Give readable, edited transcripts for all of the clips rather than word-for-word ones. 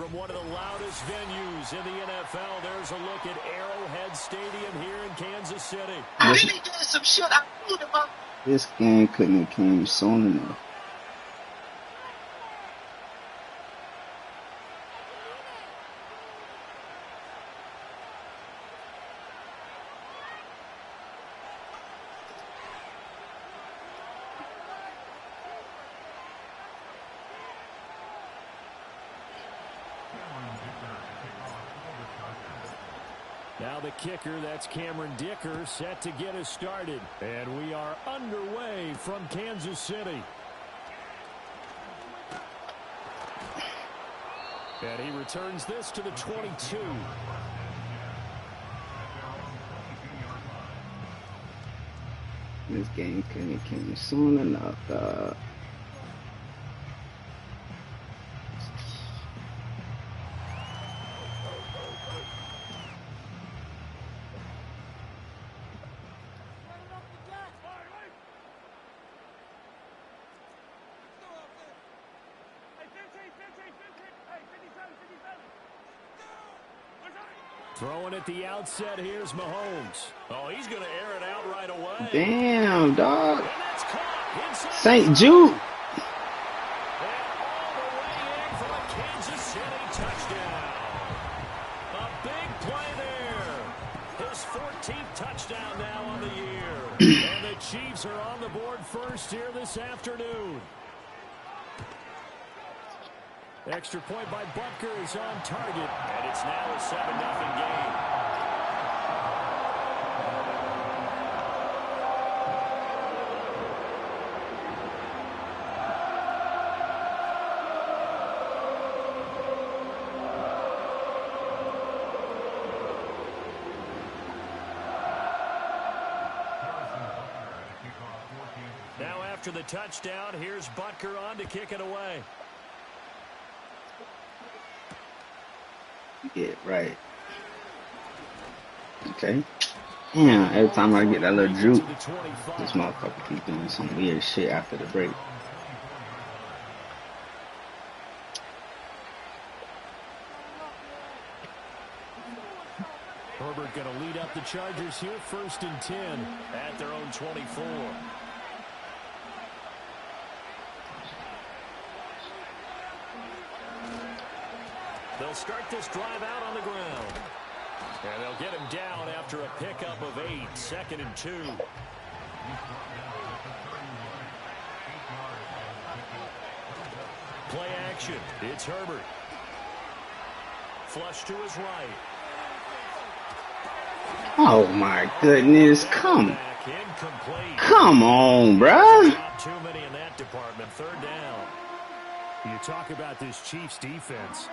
from one of the loudest venues in the NFL. There's a look at Arrowhead Stadium here in Kansas City. Really doing some shit I knew about. This game couldn't have came soon enough. Now the kicker, that's Cameron Dicker, set to get us started. And we are underway from Kansas City. And he returns this to the 22. This game couldn't have came soon enough. Throwing at the outset, here's Mahomes. Oh, he's going to air it out right away. Damn, dog. St. Jude. And all the way in for a Kansas City touchdown. A big play there. His 14th touchdown now on the year. And the Chiefs are on the board first here this afternoon. Extra point by Butker is on target, and it's now a 7-0 game. Now after the touchdown, here's Butker on to kick it away. Get right. Okay. Yeah, every time I get that little juke, this motherfucker keep doing some weird shit after the break. Herbert going to lead up the Chargers here, 1st and 10 at their own 24. They'll start this drive out on the ground. And they'll get him down after a pickup of 8, 2nd and 2. Play action. It's Herbert. Flush to his right. Oh my goodness, come on, bruh. Too many in that department. 3rd down. You talk about this Chiefs defense.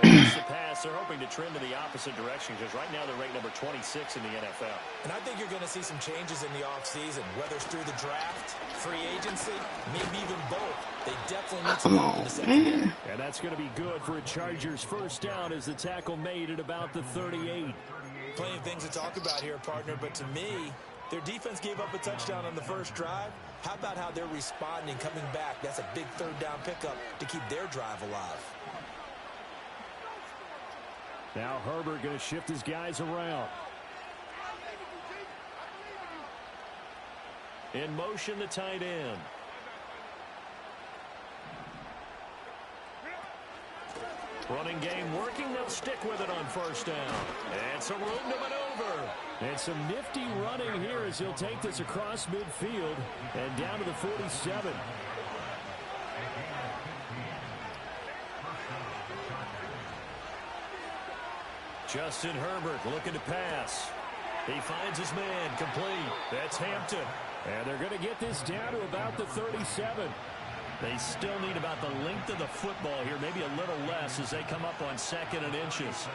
Against the pass, they're hoping to trend in the opposite direction because right now they're ranked number 26 in the NFL. And I think you're going to see some changes in the offseason, whether it's through the draft, free agency, maybe even both. They definitely need some help in the secondary. And that's going to be good for a Chargers 1st down as the tackle made at about the 38. Plenty of things to talk about here, partner, but to me, their defense gave up a touchdown on the first drive. How about how they're responding, coming back? That's a big 3rd down pickup to keep their drive alive. Now Herbert going to shift his guys around. In motion, the tight end. Running game working. They'll stick with it on 1st down. And some room to maneuver. And some nifty running here as he'll take this across midfield and down to the 47. Justin Herbert looking to pass. He finds his man complete. That's Hampton. And they're going to get this down to about the 37. They still need about the length of the football here, maybe a little less as they come up on 2nd and inches.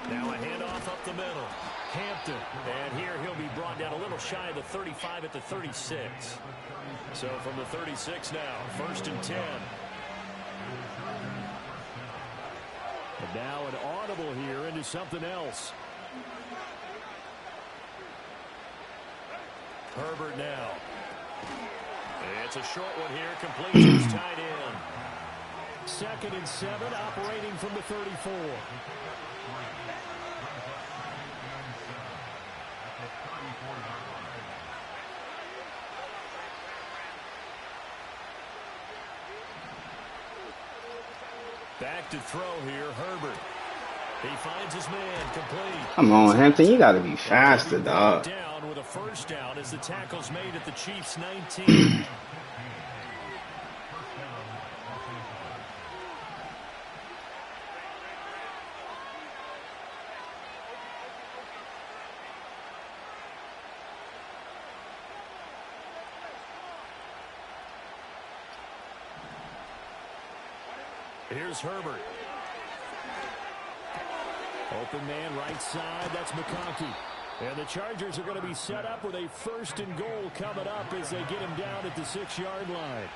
Now a handoff up the middle. Hampton. And here he'll be brought down a little shy of the 35 at the 36. So from the 36 now, 1st and 10. And now an audible here into something else. Herbert now. It's a short one here, complete, just tied in. 2nd and 7, operating from the 34. Back to throw here, Herbert. He finds his man, complete. Come on, Hampton, you gotta be faster, dog. Down with a first down as the tackle's made at the Chiefs' 19. Here's Herbert. Open man right side. That's McConkey. And the Chargers are going to be set up with a 1st and goal coming up as they get him down at the 6-yard line.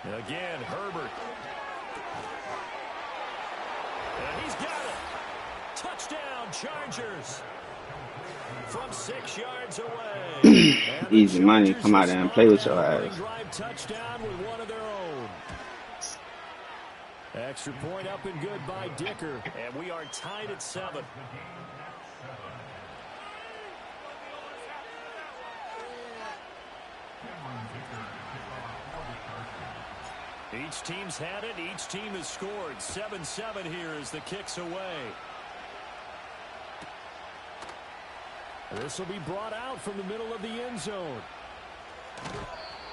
Again, Herbert. And he's got it. Touchdown, Chargers. From 6 yards away. Easy money. Come out there and play with your ass. Touchdown with one of their own. Extra point up and good by Dicker. And we are tied at 7. Each team's had it. Each team has scored. 7-7 here as the kick's away. This will be brought out from the middle of the end zone.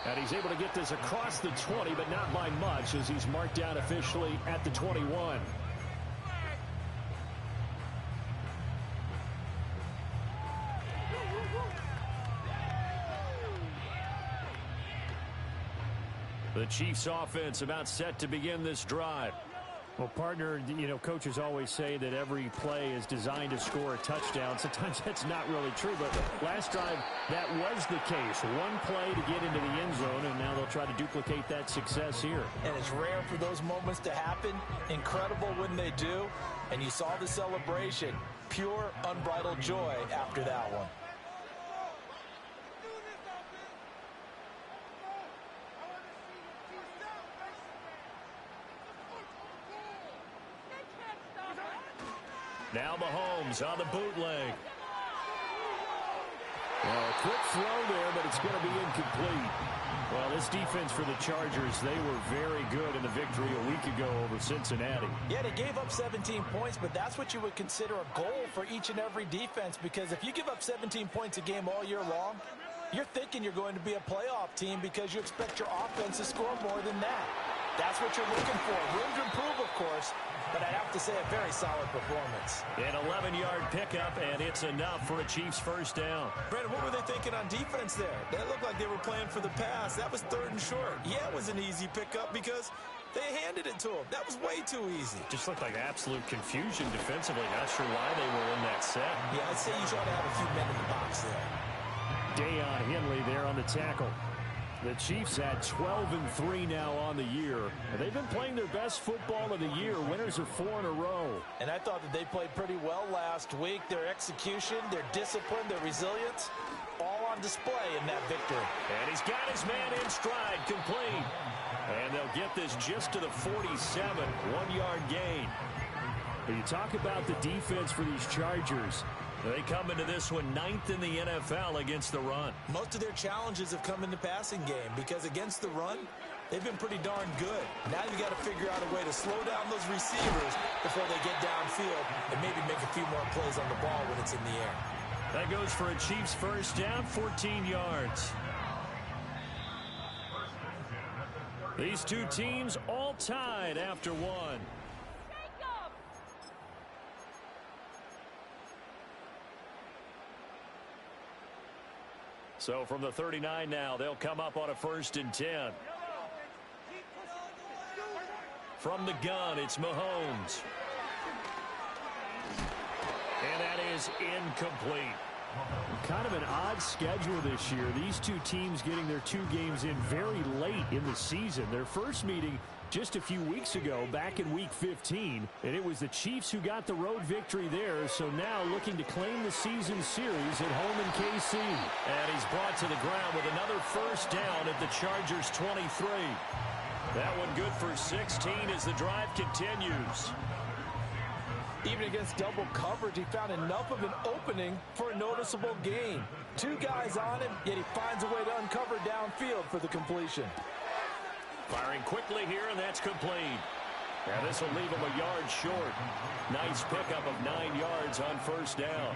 And he's able to get this across the 20, but not by much as he's marked down officially at the 21. The Chiefs offense about set to begin this drive. Well, partner, you know, coaches always say that every play is designed to score a touchdown. Sometimes that's not really true, but last drive, that was the case. One play to get into the end zone, and now they'll try to duplicate that success here. And it's rare for those moments to happen. Incredible when they do. And you saw the celebration. Pure, unbridled joy after that one. Now Mahomes on the bootleg. Well, a quick throw there, but it's going to be incomplete. Well, this defense for the Chargers, they were very good in the victory a week ago over Cincinnati. Yeah, they gave up 17 points, but that's what you would consider a goal for each and every defense, because if you give up 17 points a game all year long, you're thinking you're going to be a playoff team because you expect your offense to score more than that. That's what you're looking for. Room to improve, of course, but I'd have to say a very solid performance. An 11-yard pickup, and it's enough for a Chiefs first down. Brandon, what were they thinking on defense there? That looked like they were playing for the pass. That was 3rd and short. Yeah, it was an easy pickup because they handed it to him. That was way too easy. Just looked like absolute confusion defensively. Not sure why they were in that set. Yeah, I'd say you ought to have a few men in the box there. Deion Henley there on the tackle. The Chiefs at 12-3 now on the year. They've been playing their best football of the year. Winners of 4 in a row. And I thought that they played pretty well last week. Their execution, their discipline, their resilience, all on display in that victory. And he's got his man in stride, complete. And they'll get this just to the 47, 1-yard gain. But you talk about the defense for these Chargers. They come into this one 9th in the NFL against the run. Most of their challenges have come in the passing game because against the run, they've been pretty darn good. Now you've got to figure out a way to slow down those receivers before they get downfield and maybe make a few more plays on the ball when it's in the air. That goes for a Chiefs first down, 14 yards. These two teams all tied after one. So from the 39 now, they'll come up on a 1st and 10. From the gun, it's Mahomes. And that is incomplete. Kind of an odd schedule this year. These two teams getting their 2 games in very late in the season. Their first meeting just a few weeks ago, back in Week 15, and it was the Chiefs who got the road victory there, so now looking to claim the season series at home in KC. And he's brought to the ground with another first down at the Chargers' 23. That one good for 16 as the drive continues. Even against double coverage, he found enough of an opening for a noticeable gain. 2 guys on him, yet he finds a way to uncover downfield for the completion. Firing quickly here, and that's complete. And this will leave him a yard short. Nice pickup of 9 yards on first down.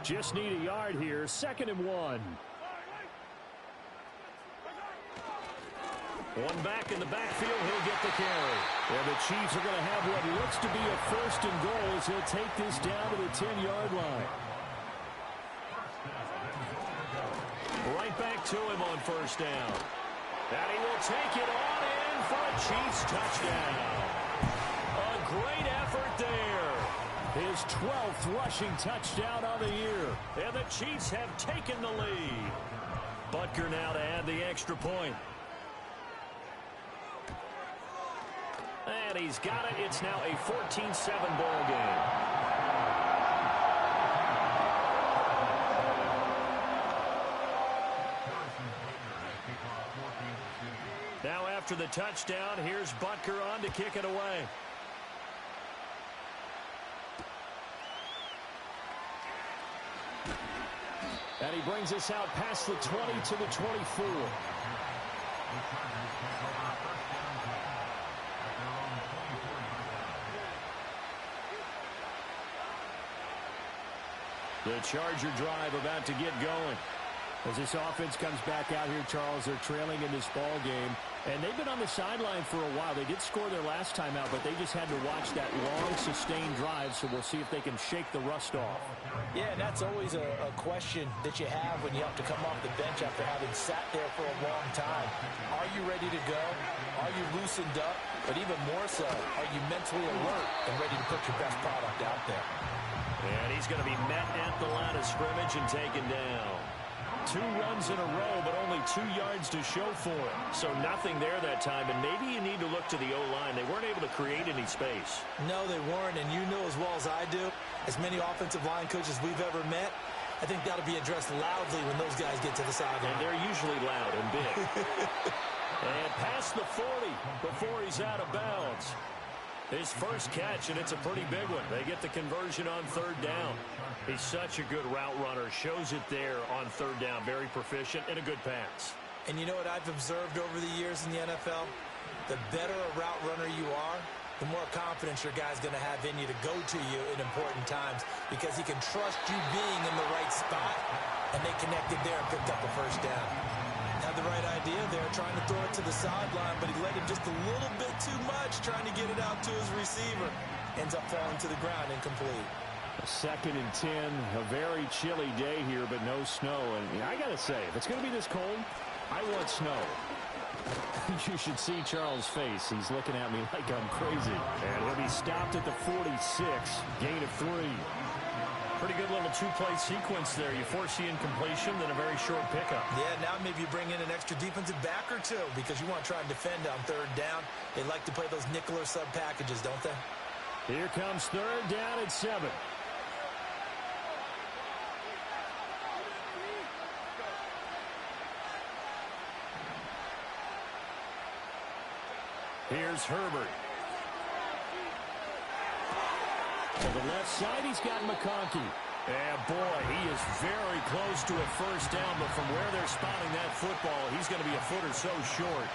Just need a yard here, 2nd and 1. One back in the backfield, he'll get the carry. And the Chiefs are going to have what looks to be a 1st and goal as he'll take this down to the 10-yard line. Right back to him on first down. And he will take it on in for a Chiefs touchdown. A great effort there. His 12th rushing touchdown of the year. And the Chiefs have taken the lead. Butker now to add the extra point. And he's got it. It's now a 14-7 ball game. Now after the touchdown, here's Butker on to kick it away. And he brings us out past the 20 to the 24. The Charger drive about to get going. As this offense comes back out here, Charles, they're trailing in this ball game. And they've been on the sideline for a while. They did score their last time out, but they just had to watch that long, sustained drive, so we'll see if they can shake the rust off. Yeah, and that's always a question that you have when you have to come off the bench after having sat there for a long time. Are you ready to go? Are you loosened up? But even more so, are you mentally alert and ready to put your best product out there? And he's going to be met at the line of scrimmage and taken down. 2 runs in a row, but only 2 yards to show for it. So nothing there that time, and maybe you need to look to the O-line. They weren't able to create any space. No, they weren't, and you know as well as I do, as many offensive line coaches we've ever met, I think that'll be addressed loudly when those guys get to the sideline. And they're usually loud and big. And past the 40 before he's out of bounds. His first catch, and it's a pretty big one. They get the conversion on 3rd down. He's such a good route runner. Shows it there on 3rd down. Very proficient and a good pass. And you know what I've observed over the years in the NFL? The better a route runner you are, the more confidence your guy's going to have in you to go to you in important times because he can trust you being in the right spot. And they connected there and picked up the first down. Had the right idea there, trying to throw it to the sideline, but he let him just a little bit too much, trying to get it out to his receiver. Ends up falling to the ground, incomplete. 2nd and 10, a very chilly day here, but no snow. And I got to say, if it's going to be this cold, I want snow. You should see Charles' face. He's looking at me like I'm crazy. And he'll be stopped at the 46, gain of 3. Pretty good little 2-play sequence there. You force the incompletion, then a very short pickup. Yeah, now maybe you bring in an extra defensive back or 2 because you want to try and defend on 3rd down. They like to play those nickel or sub packages, don't they? Here comes 3rd down at 7. Here's Herbert. To the left side, he's got McConkey. And boy, he is very close to a first down, but from where they're spotting that football, he's going to be a foot or so short.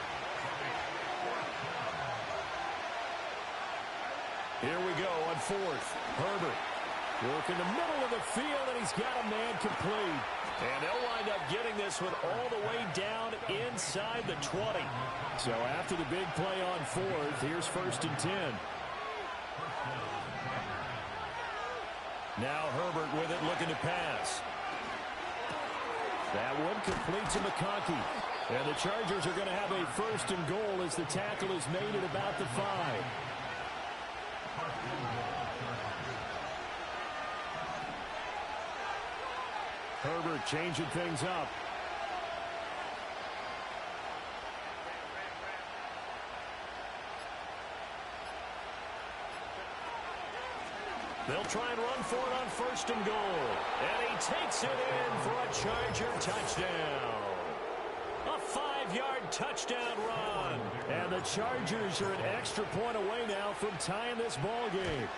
Here we go on 4th. Herbert. Work in the middle of the field, and he's got a man complete. And they'll wind up getting this one all the way down inside the 20. So after the big play on 4th, here's 1st and 10. Now Herbert with it, looking to pass. That one complete to McConkey. And the Chargers are going to have a 1st and goal as the tackle is made at about the 5. Herbert changing things up. They'll try and run for it on 1st and goal. And he takes it in for a Charger touchdown. A 5-yard touchdown run. And the Chargers are an extra point away now from tying this ball game.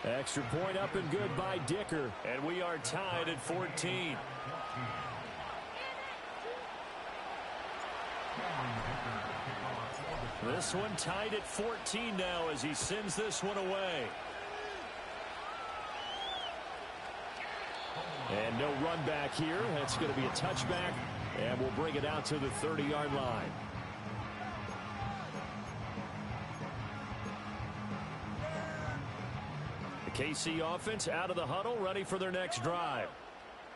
Extra point up and good by Dicker. And we are tied at 14. This one tied at 14 now as he sends this one away. And no run back here. That's going to be a touchback. And we'll bring it out to the 30-yard line. The KC offense out of the huddle, ready for their next drive.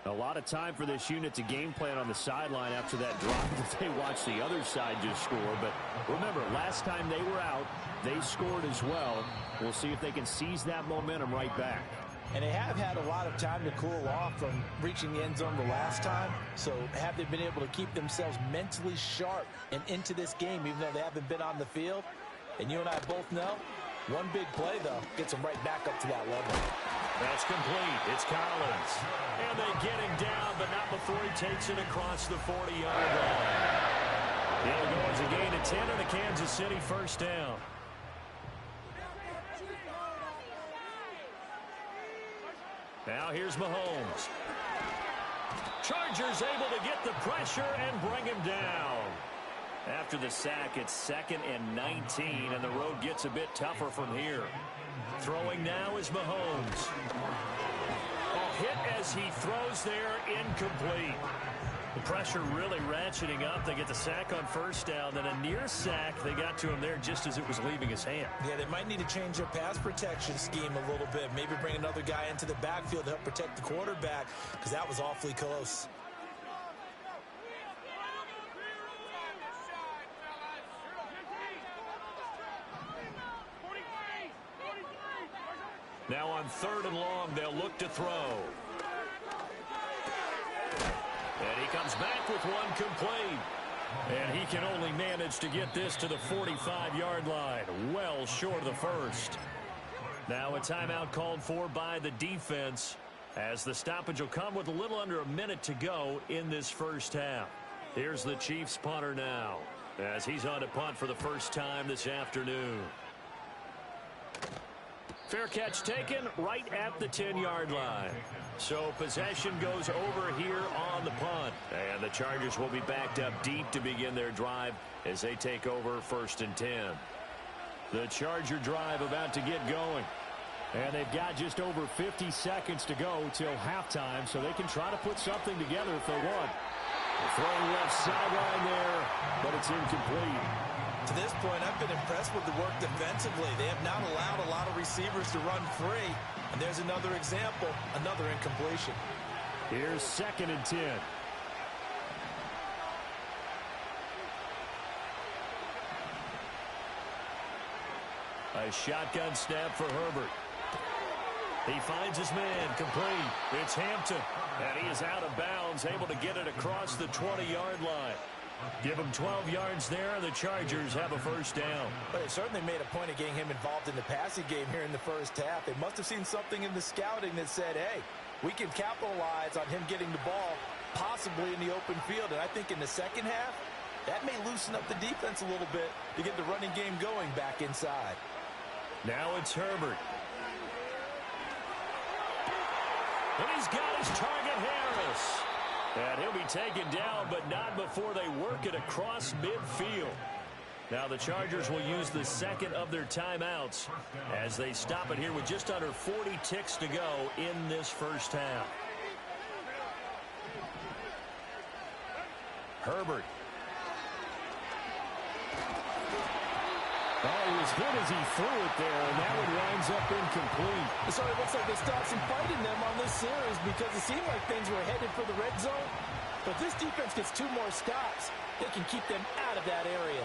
A lot of time for this unit to game plan on the sideline after that drop that they watched the other side just score. But remember, last time they were out, they scored as well. We'll see if they can seize that momentum right back. And they have had a lot of time to cool off from reaching the end zone the last time. So have they been able to keep themselves mentally sharp and into this game, even though they haven't been on the field? And you and I both know, one big play, though, gets them right back up to that level. That's complete. It's Collins. And they get him down, but not before he takes it across the 40-yard line. It'll go as a gain of 10 and a Kansas City 1st down. Now here's Mahomes. Chargers able to get the pressure and bring him down. After the sack, it's 2nd and 19, and the road gets a bit tougher from here. Throwing now is Mahomes. A hit as he throws there, incomplete. The pressure really ratcheting up. They get the sack on 1st down, then a near sack. They got to him there just as it was leaving his hand. Yeah, they might need to change their pass protection scheme a little bit. Maybe bring another guy into the backfield to help protect the quarterback, because that was awfully close. Now on 3rd and long, they'll look to throw. And he comes back with one complete. And he can only manage to get this to the 45-yard line, well short of the 1st. Now a timeout called for by the defense, as the stoppage will come with a little under a minute to go in this 1st half. Here's the Chiefs punter now, as he's on to punt for the first time this afternoon. Fair catch taken right at the 10-yard line. So possession goes over here on the punt. And the Chargers will be backed up deep to begin their drive as they take over 1st and 10. The Charger drive about to get going. And they've got just over 50 seconds to go till halftime, so they can try to put something together if they want. Throwing left sideline there, but it's incomplete. To this point, I've been impressed with the work defensively. They have not allowed a lot of receivers to run free. And there's another example, another incompletion. Here's 2nd and 10. A shotgun snap for Herbert. He finds his man, complete. It's Hampton, and he is out of bounds, able to get it across the 20-yard line. Give him 12 yards there, and the Chargers have a 1st down. But they certainly made a point of getting him involved in the passing game here in the 1st half. They must have seen something in the scouting that said, hey, we can capitalize on him getting the ball, possibly in the open field. And I think in the 2nd half, that may loosen up the defense a little bit to get the running game going back inside. Now it's Herbert. And he's got his target, Harris. And he'll be taken down, but not before they work it across midfield. Now the Chargers will use the 2nd of their timeouts as they stop it here with just under 40 ticks to go in this 1st half. Herbert. Oh, he was hit as he threw it there, and that one winds up incomplete. So it looks like they stopped some fight in them on this series because it seemed like things were headed for the red zone. But if this defense gets 2 more stops, they can keep them out of that area.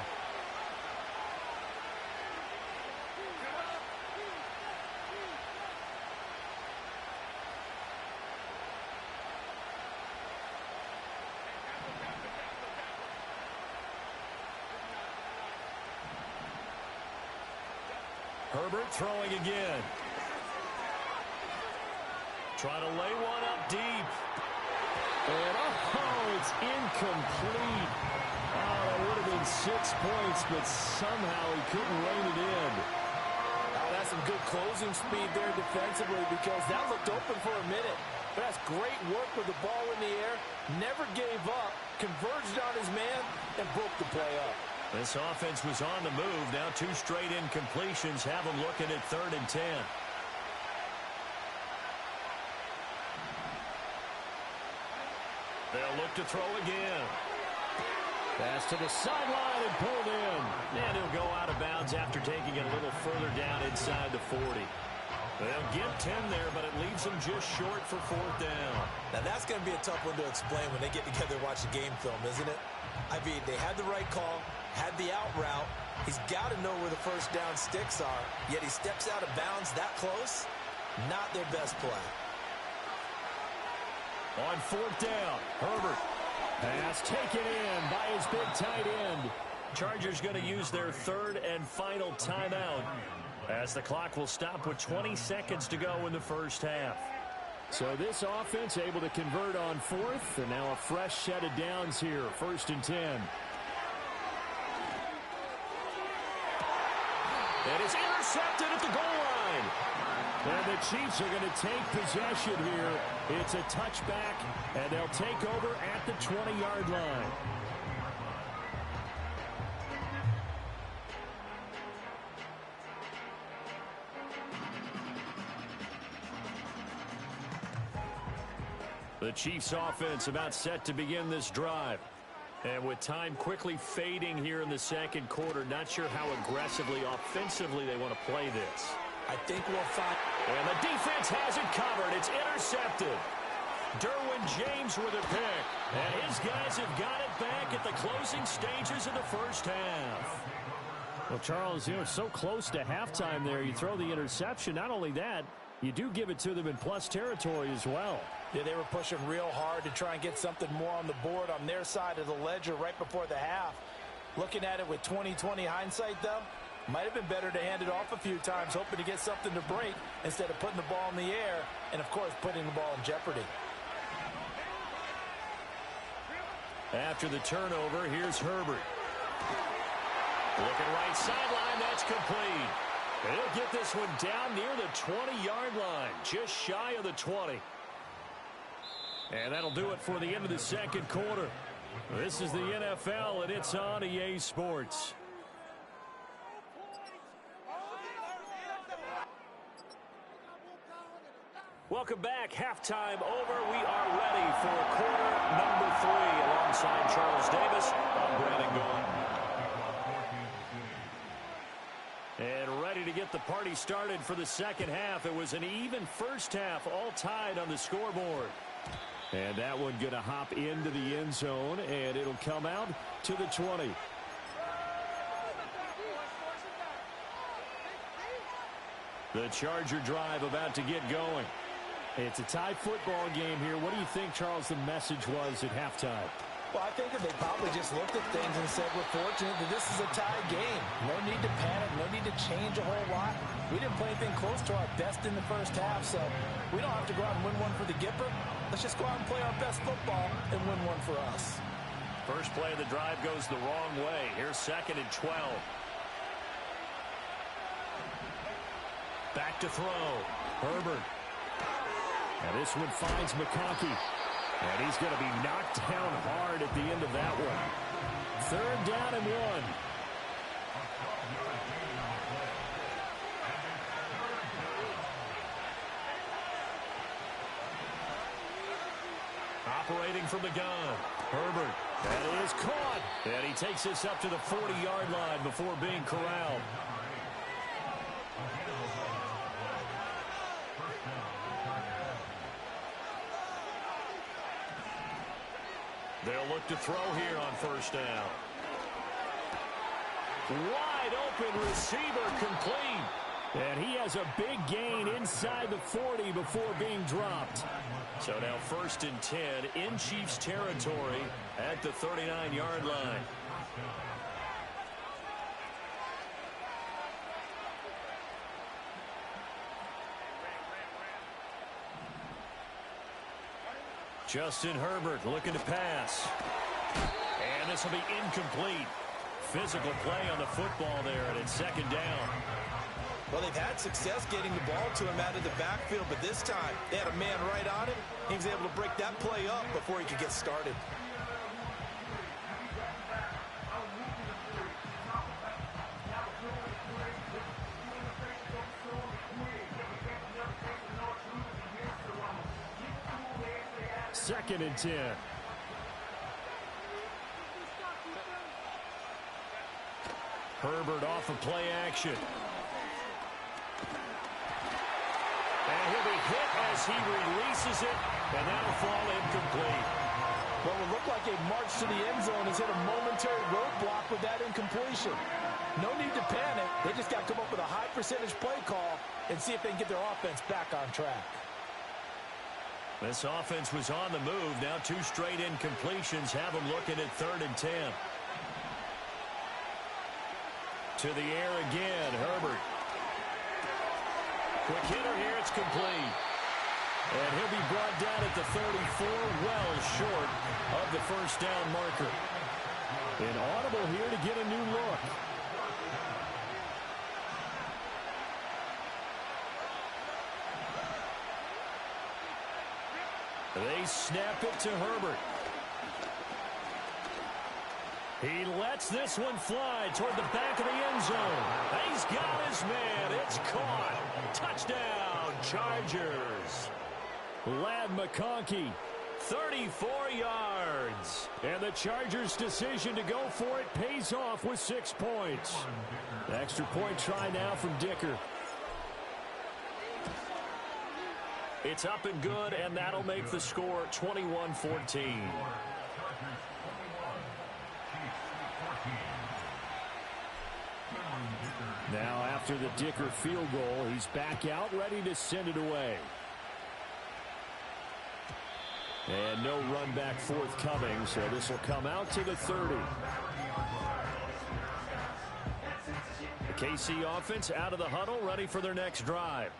Herbert throwing again. Trying to lay one up deep. And, oh, it's incomplete. Oh, that would have been 6 points, but somehow he couldn't rein it in. Oh, that's some good closing speed there defensively because that looked open for a minute. But that's great work with the ball in the air. Never gave up, converged on his man, and broke the play up. This offense was on the move. Now 2 straight incompletions have them looking at 3rd and 10. They'll look to throw again. Pass to the sideline and pulled in. And he'll go out of bounds after taking it a little further down inside the 40. They'll get 10 there, but it leaves them just short for 4th down. Now, that's going to be a tough one to explain when they get together and watch the game film, isn't it? I mean, they had the right call, had the out route. He's got to know where the first down sticks are, yet he steps out of bounds that close. Not their best play. On 4th down, Herbert. Pass taken in by his big tight end. Chargers going to use their 3rd and final timeout, as the clock will stop with 20 seconds to go in the first half. So this offense able to convert on 4th, and now a fresh set of downs here, 1st and 10. And it's intercepted at the goal line. And the Chiefs are going to take possession here. It's a touchback, and they'll take over at the 20-yard line. The Chiefs offense about set to begin this drive. And with time quickly fading here in the 2nd quarter, not sure how aggressively, offensively they want to play this. I think we'll find. And the defense has it covered. It's intercepted. Derwin James with a pick. And his guys have got it back at the closing stages of the first half. Well, Charles, so close to halftime there. You throw the interception. Not only that, you do give it to them in plus territory as well. Yeah, they were pushing real hard to try and get something more on the board on their side of the ledger right before the half. Looking at it with 20/20 hindsight, though, might have been better to hand it off a few times, hoping to get something to break instead of putting the ball in the air and, of course, putting the ball in jeopardy. After the turnover, here's Herbert. Looking right sideline, that's complete. He'll get this one down near the 20-yard line, just shy of the 20. And that'll do it for the end of the 2nd quarter. This is the NFL, and it's on EA Sports. Welcome back. Halftime over. We are ready for quarter number 3. Alongside Charles Davis, I'm Brandon Gault. And ready to get the party started for the 2nd half. It was an even first half, all tied on the scoreboard. And that one going to hop into the end zone, and it'll come out to the 20. The Charger drive about to get going. It's a tie football game here. What do you think, Charles, the message was at halftime? Well, I think that they probably just looked at things and said, we're fortunate that this is a tie game. No need to panic, no need to change a whole lot. We didn't play anything close to our best in the first half, so we don't have to go out and win one for the Gipper. Let's just go out and play our best football and win one for us. First play of the drive goes the wrong way. Here's 2nd and 12. Back to throw. Herbert. Now this one finds McConkey. And he's going to be knocked down hard at the end of that one. 3rd down and 1. Operating from the gun. Herbert. That is caught. And he takes this up to the 40-yard line before being corralled. They'll look to throw here on 1st down. Wide open receiver complete. And he has a big gain inside the 40 before being dropped. So now 1st and 10 in Chiefs territory at the 39-yard line. Justin Herbert looking to pass. And this will be incomplete. Physical play on the football there, and it's second down. Well, they've had success getting the ball to him out of the backfield, but this time they had a man right on him. He was able to break that play up before he could get started. Second and 10. Herbert off of play action. And he'll be hit as he releases it, and that'll fall incomplete. What will look like a march to the end zone has hit a momentary roadblock with that incompletion. No need to panic. They just got to come up with a high percentage play call and see if they can get their offense back on track. This offense was on the move. Now 2 straight incompletions have them looking at 3rd and 10. To the air again, Herbert. Quick hitter here, it's complete. And he'll be brought down at the 34, well short of the first down marker. An audible here to get a new look. They snap it to Herbert. He lets this one fly toward the back of the end zone. He's got his man. It's caught. Touchdown, Chargers. Ladd McConkey, 34 yards. And the Chargers' decision to go for it pays off with 6 points. Extra point try now from Dicker. It's up and good, and that'll make the score 21-14. Now after the Dicker field goal, he's back out ready to send it away. And no run back forthcoming, so this will come out to the 30. The KC offense out of the huddle, ready for their next drive.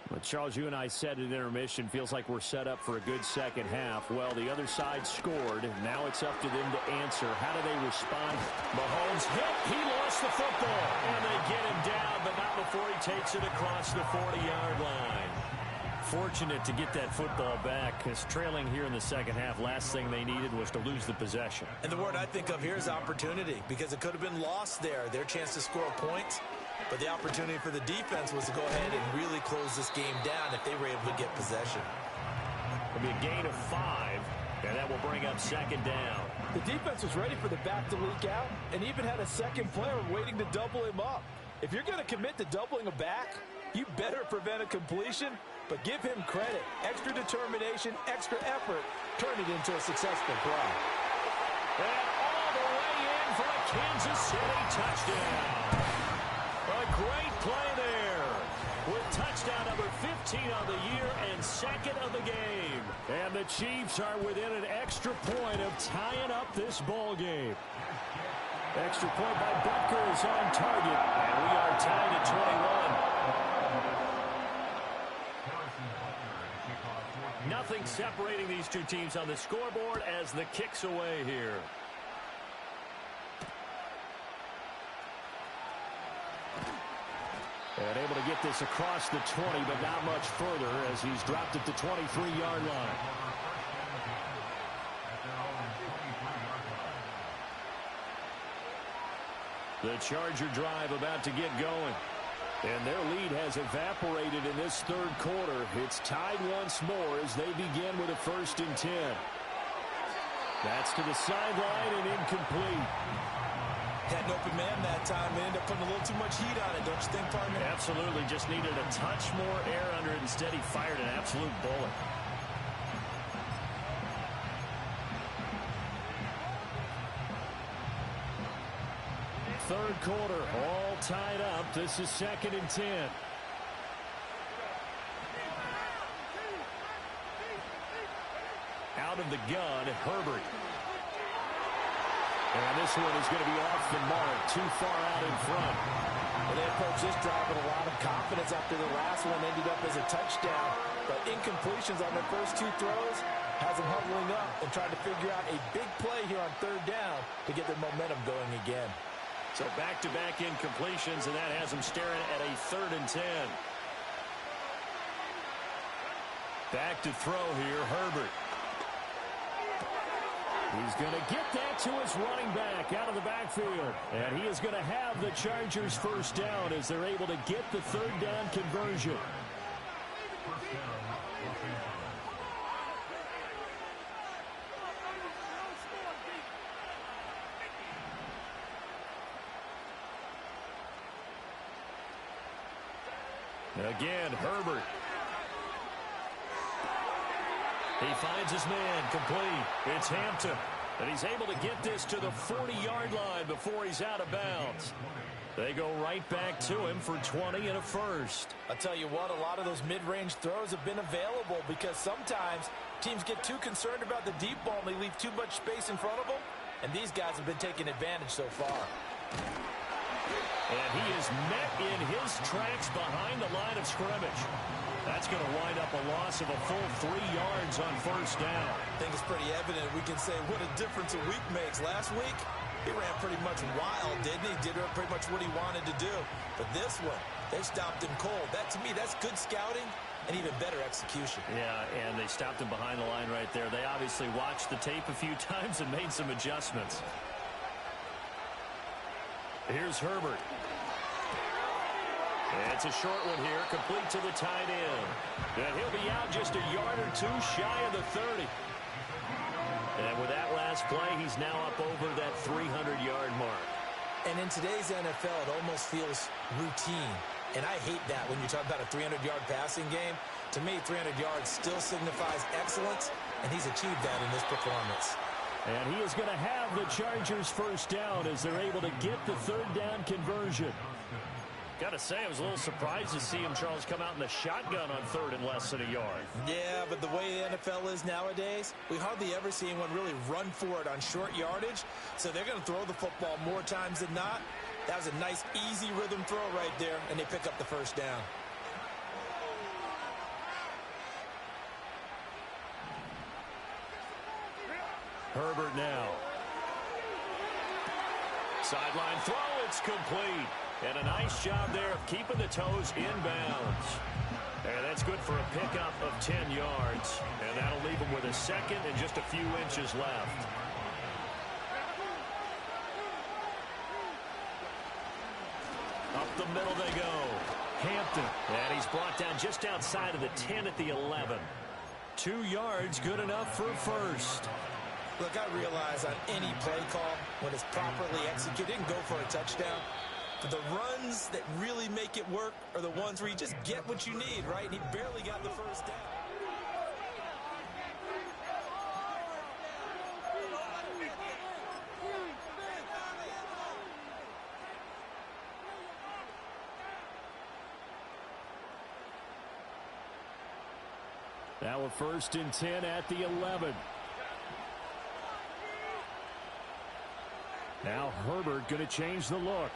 Well, Charles, you and I said at intermission, feels like we're set up for a good second half. Well, the other side scored. Now it's up to them to answer. How do they respond? Mahomes hit. He lost the football. And they get him down, but not before he takes it across the 40-yard line. Fortunate to get that football back, because trailing here in the second half, last thing they needed was to lose the possession. And the word I think of here is opportunity, because it could have been lost there, their chance to score points. But the opportunity for the defense was to go ahead and really close this game down if they were able to get possession. It'll be a gain of 5, and that will bring up second down. The defense was ready for the back to leak out and even had a second player waiting to double him up. If you're going to commit to doubling a back, you better prevent a completion, but give him credit. Extra determination, extra effort, turn it into a successful play. And all the way in for a Kansas City touchdown. A great play there with touchdown number 15 on the year and second of the game. And the Chiefs are within an extra point of tying up this ball game. Extra point by Butker is on target, and we are tied at 21. Nothing separating these two teams on the scoreboard as the kick's away here. And able to get this across the 20, but not much further as he's dropped at the 23-yard line. The Charger drive about to get going. And their lead has evaporated in this third quarter. It's tied once more as they begin with a 1st and 10. That's to the sideline and incomplete. Had an open man that time and ended up putting a little too much heat on it, don't you think, partner? Absolutely. Just needed a touch more air under it. Instead, he fired an absolute bullet. Third quarter, all tied up. This is 2nd and 10. Out of the gun, Herbert. And this one is going to be off the mark, too far out in front. And they approach this drive with a lot of confidence after the last one ended up as a touchdown. But incompletions on their first 2 throws, Has them huddling up and trying to figure out a big play here on third down to get their momentum going again. So back-to-back incompletions, and that has them staring at a 3rd and 10. Back to throw here, Herbert. He's going to get that to his running back out of the backfield. And he is going to have the Chargers first down as they're able to get the 3rd down conversion. Again, Herbert. He finds his man complete. It's Hampton. And he's able to get this to the 40-yard line before he's out of bounds. They go right back to him for 20 and a first. I'll tell you what, a lot of those mid-range throws have been available because sometimes teams get too concerned about the deep ball and they leave too much space in front of them. And these guys have been taking advantage so far. And he is met in his tracks behind the line of scrimmage. That's going to wind up a loss of a full 3 yards on first down. I think it's pretty evident. We can say what a difference a week makes. Last week, he ran pretty much wild, didn't he? Did pretty much what he wanted to do. But this one, they stopped him cold. That, to me, that's good scouting and even better execution. Yeah, and they stopped him behind the line right there. They obviously watched the tape a few times and made some adjustments. Here's Herbert. It's a short one here, complete to the tight end. And he'll be out just a yard or two shy of the 30. And with that last play, he's now up over that 300-yard mark. And in today's NFL, it almost feels routine. And I hate that when you talk about a 300-yard passing game. To me, 300 yards still signifies excellence, and he's achieved that in this performance. And he is going to have the Chargers first down as they're able to get the 3rd down conversion. Got to say, I was a little surprised to see him, Charles, come out in the shotgun on 3rd and less than a yard. Yeah, but the way the NFL is nowadays, we hardly ever see anyone really run for it on short yardage. So they're going to throw the football more times than not. That was a nice, easy rhythm throw right there, and they pick up the first down. Herbert now. Sideline throw, it's complete. And a nice job there of keeping the toes inbounds. And that's good for a pickup of 10 yards. And that'll leave him with a second and just a few inches left. Up the middle they go. Hampton. And he's brought down just outside of the 10 at the 11. 2 yards, good enough for first. Look, I realize on any play call, when it's properly executed, it can go for a touchdown. But the runs that really make it work are the ones where you just get what you need, right? And he barely got the first down. Now a 1st and 10 at the 11. Now Herbert going to change the look.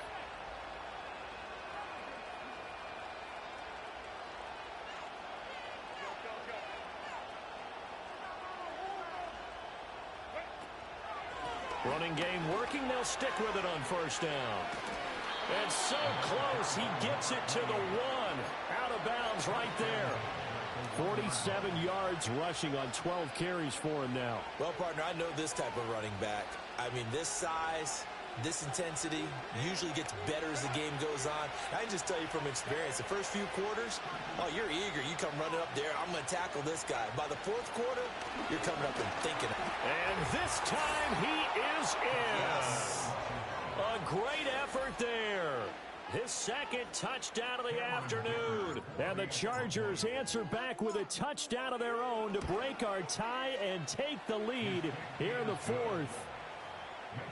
Running game working. They'll stick with it on first down. And so close. He gets it to the 1. Out of bounds right there. 47 yards rushing on 12 carries for him now. Well, partner, I know this type of running back. I mean, this size, this intensity usually gets better as the game goes on. I can just tell you from experience, the first few quarters, oh, you're eager. You come running up there. I'm going to tackle this guy. By the 4th quarter, you're coming up and thinking. And this time he is in. Yes. A great effort there. His 2nd touchdown of the afternoon. And the Chargers answer back with a touchdown of their own to break our tie and take the lead here in the 4th.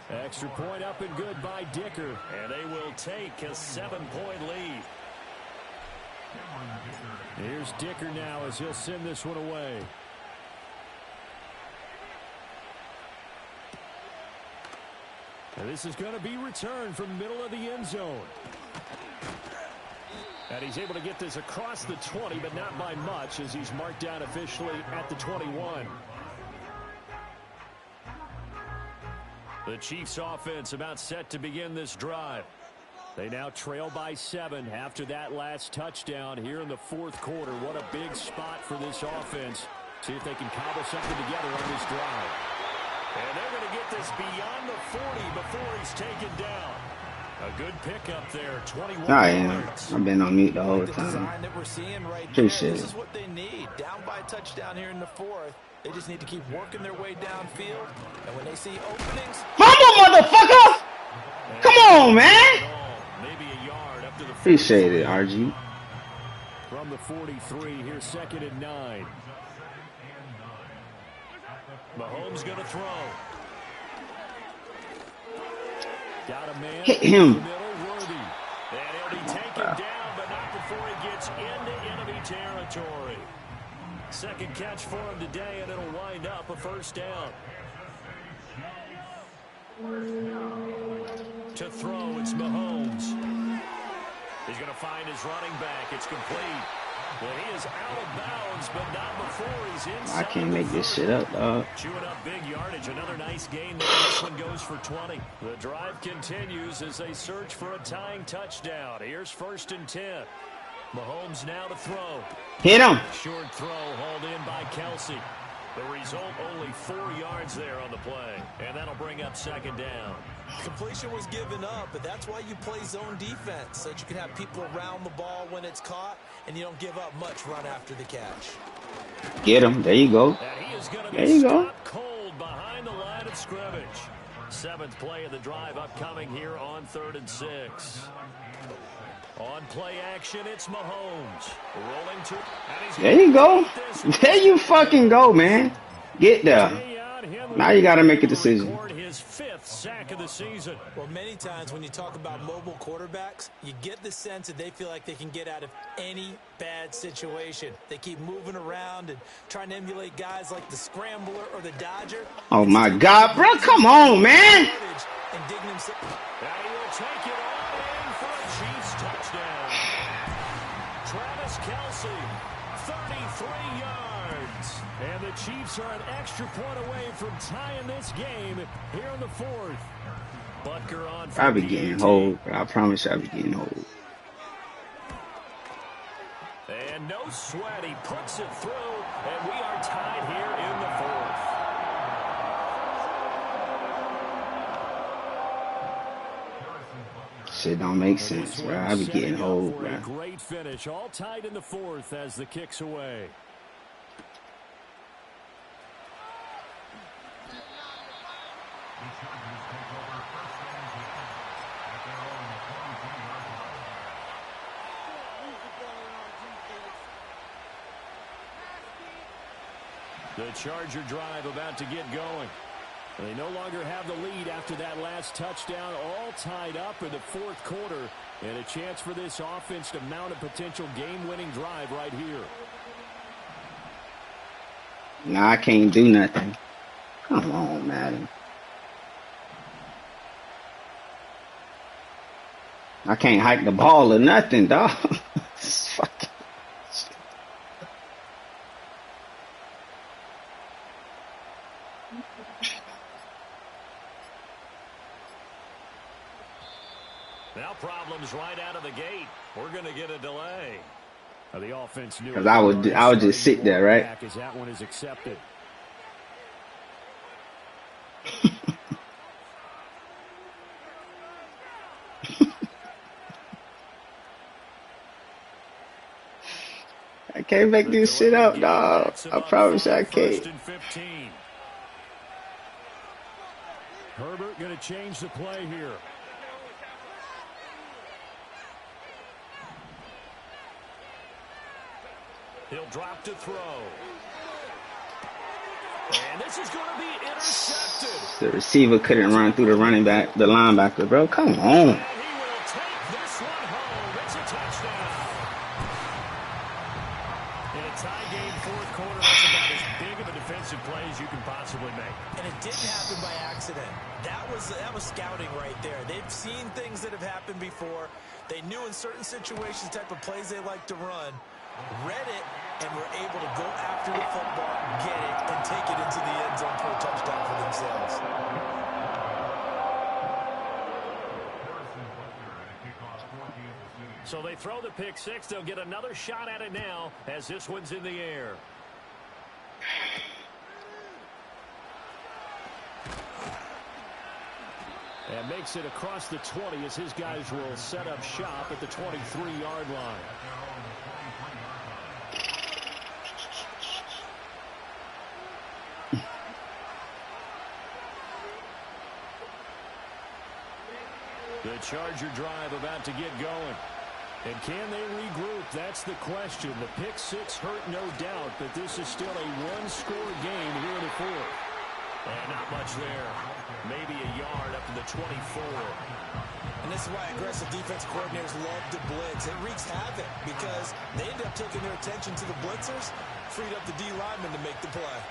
Extra point up and good by Dicker. And they will take a 7-point lead. Here's Dicker now as he'll send this one away. And this is going to be returned from the middle of the end zone. And he's able to get this across the 20, but not by much as he's marked down officially at the 21. The Chiefs offense about set to begin this drive. They now trail by 7 after that last touchdown here in the fourth quarter. What a big spot for this offense. See if they can cobble something together on this drive. And they're going to get this beyond the 40 before he's taken down. A good pickup there, 21 yards. I've been on mute the whole The time. design that we're seeing right Appreciate here, this it. is what they need. Down by a touchdown here in the fourth. They just need to keep working their way downfield. And when they see openings... Fumble, motherfucker! Come on, man! Maybe a yard up to the Appreciate it, RG. From the 43, here's 2nd and 9. Mahomes going to throw. Got a man Hit in him. the middle, Worthy. And he'll be taken down, but not before he gets into enemy territory. Second catch for him today, and it'll wind up a first down. To throw, it's Mahomes. He's going to find his running back. It's complete. Well, he is out of bounds, but not before he's inside. I can't make this shit up, dog. Chewing up big yardage. Another nice gain there. This one goes for 20. The drive continues as they search for a tying touchdown. Here's 1st and 10. Mahomes now to throw. Hit him. Short throw hauled in by Kelsey. The result, only 4 yards there on the play. And that'll bring up 2nd down. Completion was given up, but that's why you play zone defense, so that you can have people around the ball when it's caught, and you don't give up much run after the catch. Get him. There you go. And he is going to There be you go. stopped cold behind the line of scrimmage. 7th play of the drive upcoming here on 3rd and 6. On play action, it's Mahomes. Rolling to... There you go. There you fucking go, man. Get there. Now you got to make a decision. His 5th sack of the season. Well, many times when you talk about mobile quarterbacks, you get the sense that they feel like they can get out of any bad situation. They keep moving around and trying to emulate guys like the Scrambler or the Dodger. Oh, my God, bro. Come on, man. And digging himself. Now he will take it all in for a Chiefs touchdown. Travis Kelsey, 33 yards. And the Chiefs are an extra point away from tying this game here in the 4th. Butker on for I'll be getting hold. I promise I'll be getting hold. And no sweat. He puts it through, and we are tied here in the 4th. Shit don't make sense, bro. I be getting hold, bro. A great finish, all tied in the 4th as the kick's away. The Charger drive about to get going. They no longer have the lead after that last touchdown, all tied up in the 4th quarter, and a chance for this offense to mount a potential game-winning drive right here. Nah, I can't do nothing. Come on, Madden. I can't hike the ball or nothing, dog. Fuck. Now problems right out of the gate. We're going to get a delay. The offense knew. Because I would just sit there, right? As that one is accepted. I can't make this shit up, dog. I promise I can't. Herbert going to change the play here. He'll drop to throw. And this is going to be intercepted. The receiver couldn't run through the running back, the linebacker, bro. Come on. And he will take this one home. It's a touchdown. In a tie game, 4th quarter, that's about as big of a defensive play as you can possibly make. And it didn't happen by accident. That was scouting right there. They've seen things that have happened before. They knew in certain situations the type of plays they like to run. Read it, and were able to go after the football, get it, and take it into the end zone for a touchdown for themselves. So they throw the pick six. They'll get another shot at it now as this one's in the air. And makes it across the 20 as his guys will set up shop at the 23-yard line. The Charger drive about to get going. And can they regroup? That's the question. The pick six hurt, no doubt, but this is still a one-score game here in the fourth. And not much there. Maybe a yard up to the 24. And this is why aggressive defense coordinators love to blitz. It wreaks havoc because they end up taking their attention to the blitzers, freed up the D lineman to make the play.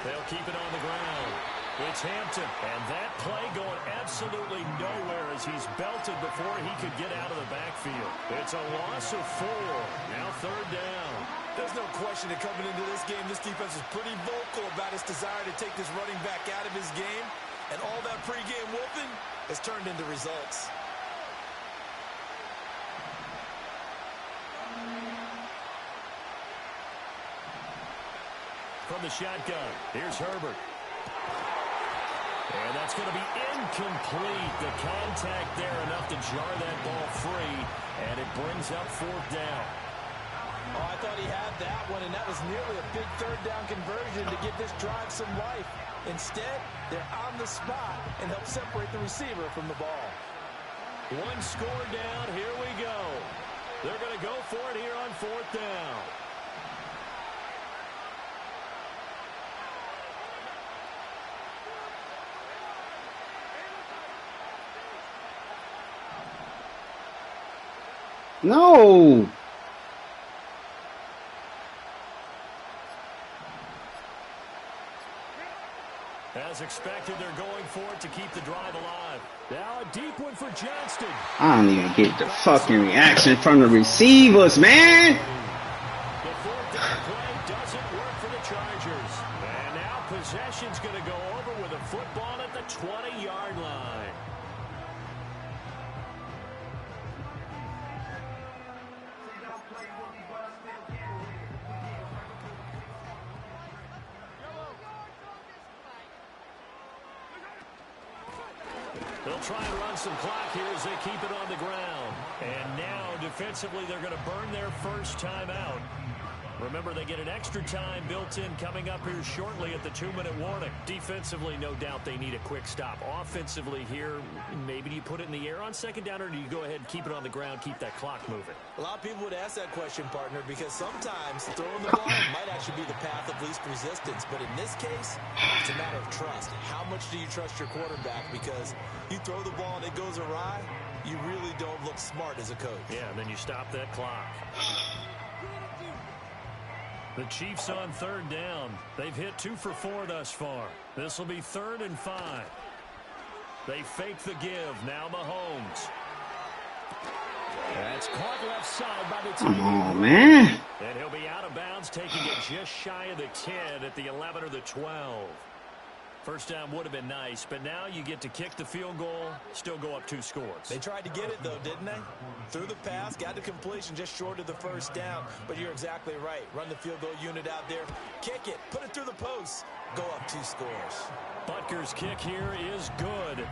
They'll keep it on the ground. It's Hampton, and that play going absolutely nowhere as he's belted before he could get out of the backfield. It's a loss of 4. Now third down. There's no question that coming into this game, this defense is pretty vocal about its desire to take this running back out of his game, and all that pregame whooping has turned into results. From the shotgun, here's Herbert. And that's going to be incomplete. The contact there enough to jar that ball free, and it brings up fourth down. Oh, I thought he had that one, and that was nearly a big third down conversion to give this drive some life. Instead, they're on the spot and help separate the receiver from the ball. One score down. Here we go. They're going to go for it here on fourth down. No. As expected, they're going for it to keep the drive alive. Now a deep one for Johnston. I don't even get the fucking reaction from the receivers, man. The fourth down play doesn't work for the Chargers. And now possession's going to go over with a football at the 20-yard line. They'll try and run some clock here as they keep it on the ground. And now, defensively, they're going to burn their first time out. Remember, they get an extra time built in coming up here shortly at the 2-minute warning. Defensively, no doubt they need a quick stop. Offensively here, maybe do you put it in the air on second down, or do you go ahead and keep it on the ground, keep that clock moving? A lot of people would ask that question, partner, because sometimes throwing the ball might actually be the path of least resistance. But in this case, it's a matter of trust. How much do you trust your quarterback? Because you throw the ball and it goes awry, you really don't look smart as a coach. Yeah, and then you stop that clock. The Chiefs on third down. They've hit 2 for 4 thus far. This will be 3rd and 5. They fake the give. Now Mahomes. That's caught left side by the team. Come on, man. And he'll be out of bounds, taking it just shy of the 10 at the 11 or the 12. First down would have been nice, but now you get to kick the field goal, still go up 2 scores. They tried to get it, though, didn't they? Threw the pass, got the completion just short of the first down. But you're exactly right. Run the field goal unit out there, kick it, put it through the post, go up 2 scores. Butker's kick here is good.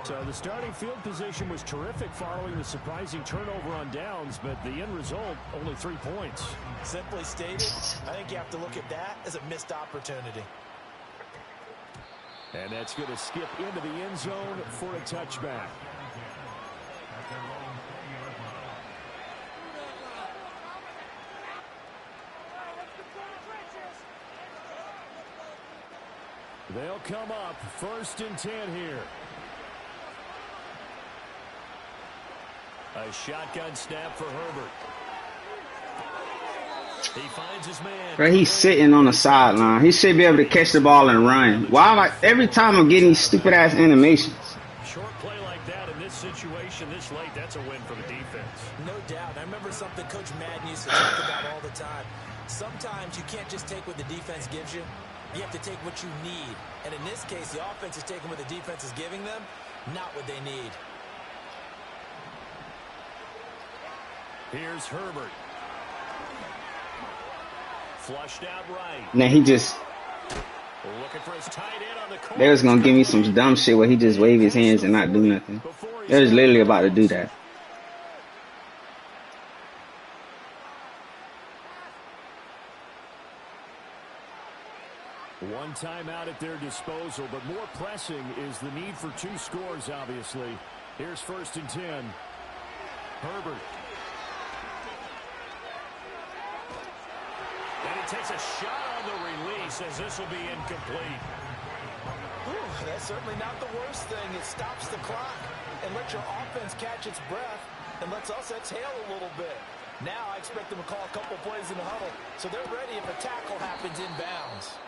So the starting field position was terrific following the surprising turnover on downs, but the end result, only 3 points. Simply stated, I think you have to look at that as a missed opportunity. And that's going to skip into the end zone for a touchback. They'll come up 1st and 10 here. A shotgun snap for Herbert. He finds his man. Bro, he's sitting on the sideline. He should be able to catch the ball and run. Why am I, every time I'm getting these stupid ass animations? Short play like that in this situation this late, that's a win for the defense. No doubt. I remember something Coach Madden used to talk about all the time. Sometimes you can't just take what the defense gives you. You have to take what you need. And in this case, the offense is taking what the defense is giving them, not what they need. Here's Herbert. Flushed out right. Now he just... Looking for his tight end on the corner. They was going to give me some dumb shit where he just wave his hands and not do nothing. They was literally about to do that. One timeout at their disposal, but more pressing is the need for 2 scores, obviously. Here's 1st and 10. Herbert. And he takes a shot on the release as this will be incomplete. Ooh, that's certainly not the worst thing. It stops the clock and lets your offense catch its breath and lets us exhale a little bit. Now I expect them to call a couple plays in the huddle so they're ready if a tackle happens inbounds.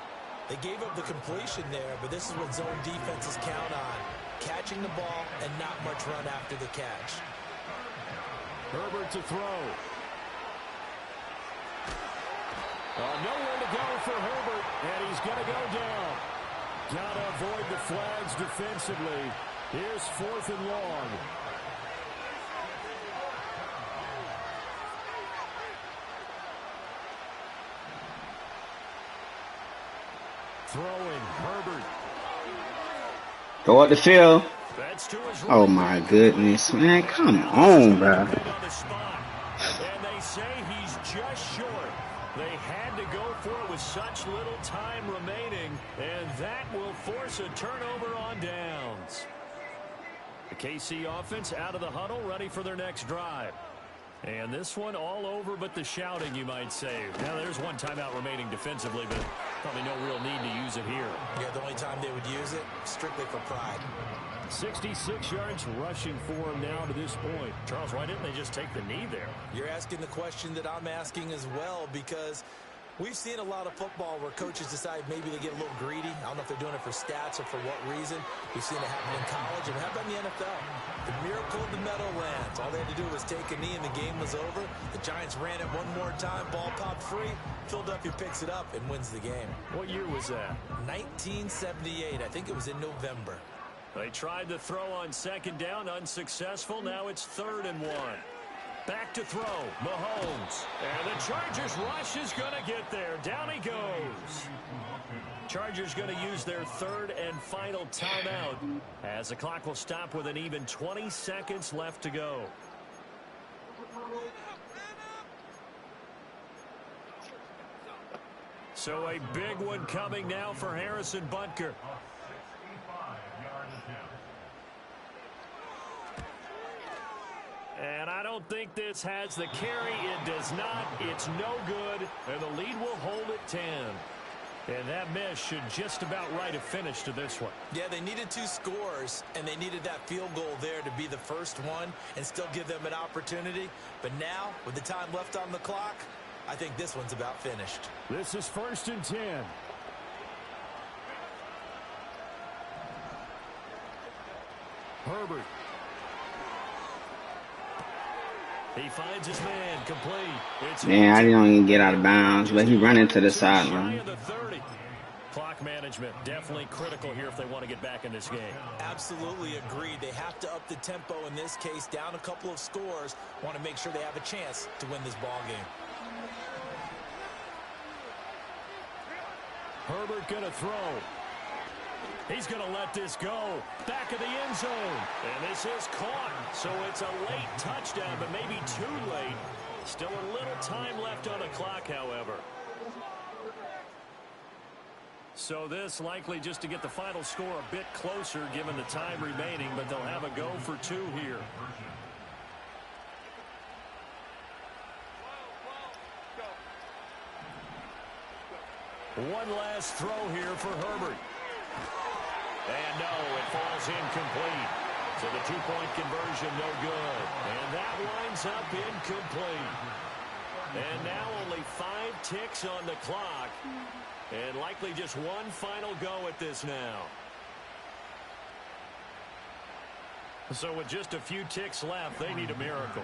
They gave up the completion there, but this is what zone defenses count on. Catching the ball and not much run after the catch. Herbert to throw. Nowhere to go for Herbert, and he's going to go down. Got to avoid the flags defensively. Here's 4th and long. Throwing, Herbert. Go up the field. That's to his Oh my goodness, man. Come on, bro. And they say he's just short. They had to go for it with such little time remaining, and that will force a turnover on downs. The KC offense out of the huddle, ready for their next drive. And this one all over but the shouting, you might say. Now, there's one timeout remaining defensively, but probably no real need to use it here. Yeah, the only time they would use it, strictly for pride. 66 yards rushing for him now to this point. Charles, why didn't they just take the knee there? You're asking the question that I'm asking as well, because we've seen a lot of football where coaches decide maybe they get a little greedy. I don't know if they're doing it for stats or for what reason. We've seen it happen in college, and how about in the NFL? The miracle of the Meadowlands. All they had to do was take a knee, and the game was over. The Giants ran it one more time. Ball popped free. Philadelphia picks it up and wins the game. What year was that? 1978. I think it was in November. They tried to throw on 2nd down, unsuccessful. Now it's 3rd and 1. Back to throw, Mahomes. And the Chargers rush is going to get there. Down he goes. Chargers going to use their 3rd and final timeout as the clock will stop with an even 20 seconds left to go. So a big one coming now for Harrison Butker. And I don't think this has the carry. It does not. It's no good. And the lead will hold at 10. And that miss should just about write a finish to this one. Yeah, they needed 2 scores, and they needed that field goal there to be the first one and still give them an opportunity. But now, with the time left on the clock, I think this one's about finished. This is 1st and 10. Herbert. He finds his man complete. Man, I didn't even get out of bounds, but he ran into the sideline. Clock management definitely critical here if they want to get back in this game. Absolutely agreed. They have to up the tempo in this case, down a couple of scores. Want to make sure they have a chance to win this ball game. Herbert gonna throw. He's going to let this go. Back of the end zone. And this is caught. So it's a late touchdown, but maybe too late. Still a little time left on the clock, however. So this likely just to get the final score a bit closer given the time remaining, but they'll have a go for 2 here. One last throw here for Herbert. And no, it falls incomplete. So the 2-point conversion no good. And that winds up incomplete. And now only 5 ticks on the clock. And likely just one final go at this now. So with just a few ticks left, they need a miracle.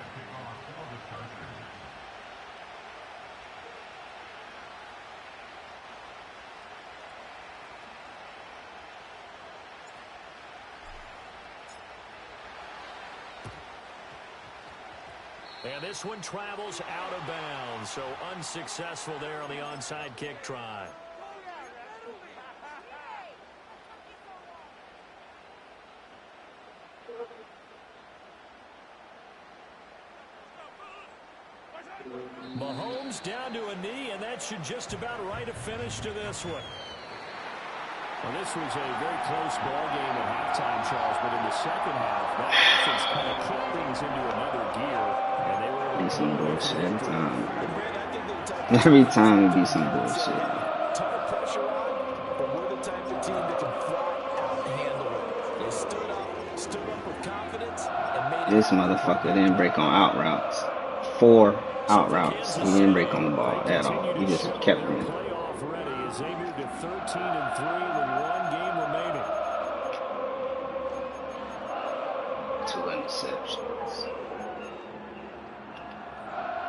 And this one travels out of bounds, so unsuccessful there on the onside kick try. Mahomes down to a knee, and that should just about write a finish to this one. Well, this was a very close ball game at halftime, Charles, but in the second half, that offense kind of kicked things into another gear, and they were able to some bullshit every time. Every time it be some bullshit. Ton of pressure on, but we're the type of team that can flat out handle it. They stood up with confidence, and made it. This motherfucker didn't break on out routes. 4 out routes. He didn't break on the ball at all. He just kept running. Playoff ready as they move to 13-3 with 1 game remaining. 2 interceptions.